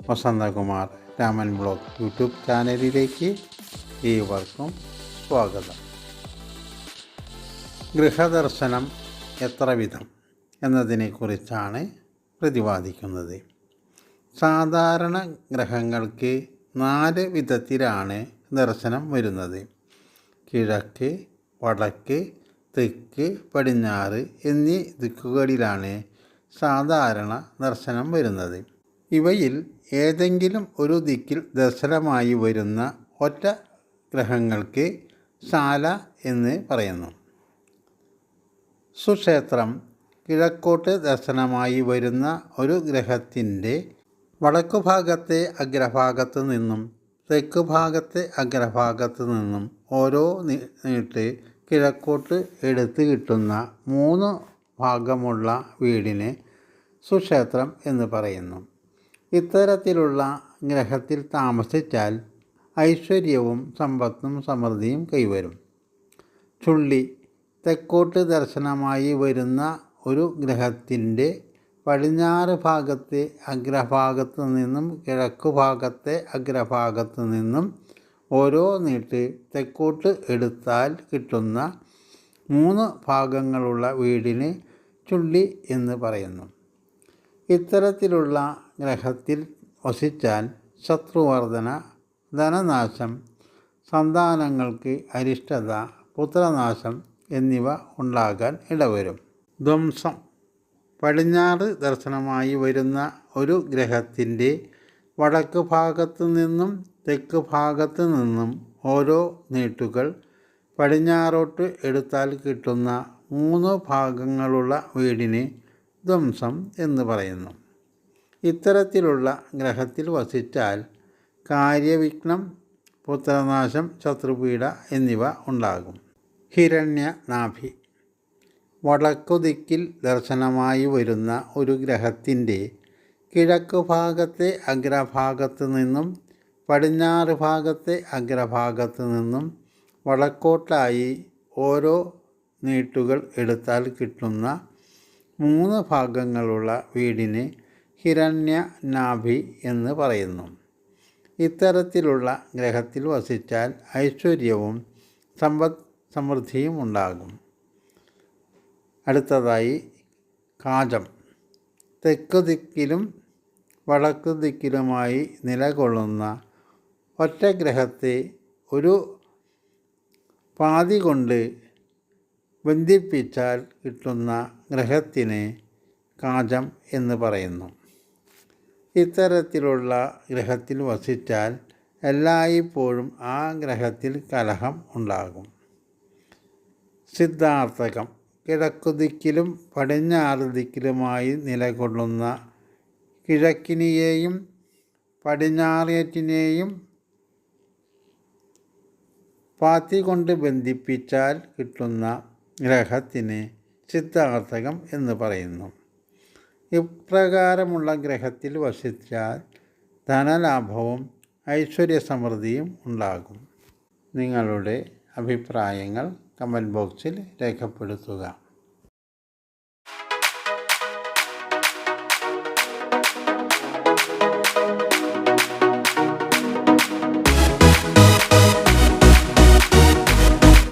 Vasanthakumar Raman blog YouTube ചാനലിലേക്ക് ഏവർക്കും സ്വാഗതം. ഗൃഹദർശനം എത്ര വിധം എന്നതിനെക്കുറിച്ചാണ് പ്രതിപാദിക്കുന്നത്. സാധാരണ ഗ്രഹങ്ങൾക്ക് 4 വിധത്തിലാണ് ദർശനം വരുന്നത്. കിഴക്ക്, വടക്ക്, തെക്ക്, പടിഞ്ഞാറ് എന്നീ ദിക്കുകളിലാണ് സാധാരണ ദർശനം വരുന്നത്. ഇവയിൽ ഏതെങ്കിലും ഒരു ദിക്കിൽ ദർശനമായി വരുന്ന ഒറ്റ ഗ്രഹങ്ങൾക്ക് ശാല എന്ന് പറയുന്നു. സുക്ഷേത്രം കിഴക്കോട്ട് ദർശനമായി വരുന്ന ഒരു ഗ്രഹത്തിൻ്റെ വടക്കുഭാഗത്തെ അഗ്രഭാഗത്തു നിന്നും തെക്ക് ഭാഗത്തെ അഗ്രഭാഗത്തു നിന്നും ഓരോ നീട്ട് കിഴക്കോട്ട് എടുത്ത് കിട്ടുന്ന 3 ഭാഗമുള്ള വീടിനെ സുക്ഷേത്രം എന്ന് പറയുന്നു. ഇത്തരത്തിലുള്ള ഗ്രഹത്തിൽ താമസിച്ചാൽ ഐശ്വര്യവും സമ്പത്തും സമൃദ്ധിയും കൈവരും. ചുള്ളി തെക്കോട്ട് ദർശനമായി വരുന്ന ഒരു ഗ്രഹത്തിൻ്റെ പടിഞ്ഞാറ് ഭാഗത്തെ അഗ്രഭാഗത്തു നിന്നും കിഴക്കു ഭാഗത്തെ അഗ്രഭാഗത്തു നിന്നും ഓരോ നീട്ട് തെക്കോട്ട് എടുത്താൽ കിട്ടുന്ന 3 ഭാഗങ്ങളുള്ള വീടിന് ചുള്ളി എന്ന് പറയുന്നു. ഇത്തരത്തിലുള്ള ഗ്രഹത്തിൽ വസിച്ചാൽ ശത്രുവർധന, ധനനാശം, സന്താനങ്ങൾക്ക് അരിഷ്ടത, പുത്രനാശം എന്നിവ ഉണ്ടാകാൻ ഇടവരും. ധ്വംസം പടിഞ്ഞാറ് ദർശനമായി വരുന്ന ഒരു ഗ്രഹത്തിൻ്റെ വടക്ക് ഭാഗത്തു നിന്നും തെക്ക് ഭാഗത്തു നിന്നും ഓരോ നീട്ടുകൾ പടിഞ്ഞാറോട്ട് എടുത്താൽ കിട്ടുന്ന 3 ഭാഗങ്ങളുള്ള വീടിനെ ധ്വംസം എന്ന് പറയുന്നു. ഇത്തരത്തിലുള്ള ഗ്രഹത്തിൽ വസിച്ചാൽ കാര്യവിഘ്നം, പുത്രനാശം, ശത്രുപീഡ എന്നിവ ഉണ്ടാകും. ഹിരണ്യനാഭി വടക്കു ദിക്കിൽ ദർശനമായി വരുന്ന ഒരു ഗ്രഹത്തിൻ്റെ കിഴക്ക് ഭാഗത്തെ അഗ്രഭാഗത്തു നിന്നും പടിഞ്ഞാറ് ഭാഗത്തെ അഗ്രഭാഗത്തു നിന്നും വടക്കോട്ടായി ഓരോ നീട്ടുകൾ എടുത്താൽ കിട്ടുന്ന 3 ഭാഗങ്ങളുള്ള വീടിനെ ഹിരണ്യനാഭി എന്ന് പറയുന്നു. ഇത്തരത്തിലുള്ള ഗ്രഹത്തിൽ വസിച്ചാൽ ഐശ്വര്യവും സമൃദ്ധിയും ഉണ്ടാകും. അടുത്തതായി കാജം. തെക്ക് ദിക്കിലും വടക്കു ദിക്കിലുമായി നിലകൊള്ളുന്ന ഒറ്റ ഗ്രഹത്തെ ഒരു പാതി കൊണ്ട് ബന്ധിപ്പിച്ചാൽ കിട്ടുന്ന ഗ്രഹത്തിന് കാജം എന്ന് പറയുന്നു. ഇത്തരത്തിലുള്ള ഗ്രഹത്തിൽ വസിച്ചാൽ എല്ലായ്പ്പോഴും ആ ഗ്രഹത്തിൽ കലഹം ഉണ്ടാകും. സിദ്ധാർത്ഥകം കിഴക്കു ദിക്കിലും പടിഞ്ഞാറ് ദിക്കിലുമായി നിലകൊള്ളുന്ന കിഴക്കിനെയും പടിഞ്ഞാറേറ്റിനെയും പാത്തി കൊണ്ട് ബന്ധിപ്പിച്ചാൽ കിട്ടുന്ന ഗ്രഹത്തിന് സിദ്ധാർത്ഥകം എന്ന് പറയുന്നു. ഇപ്രകാരമുള്ള ഗ്രഹത്തിൽ വസിച്ചാൽ ധനലാഭവും ഐശ്വര്യസമൃദ്ധിയും ഉണ്ടാകും. നിങ്ങളുടെ അഭിപ്രായങ്ങൾ കമൻറ്റ് ബോക്സിൽ രേഖപ്പെടുത്തുക.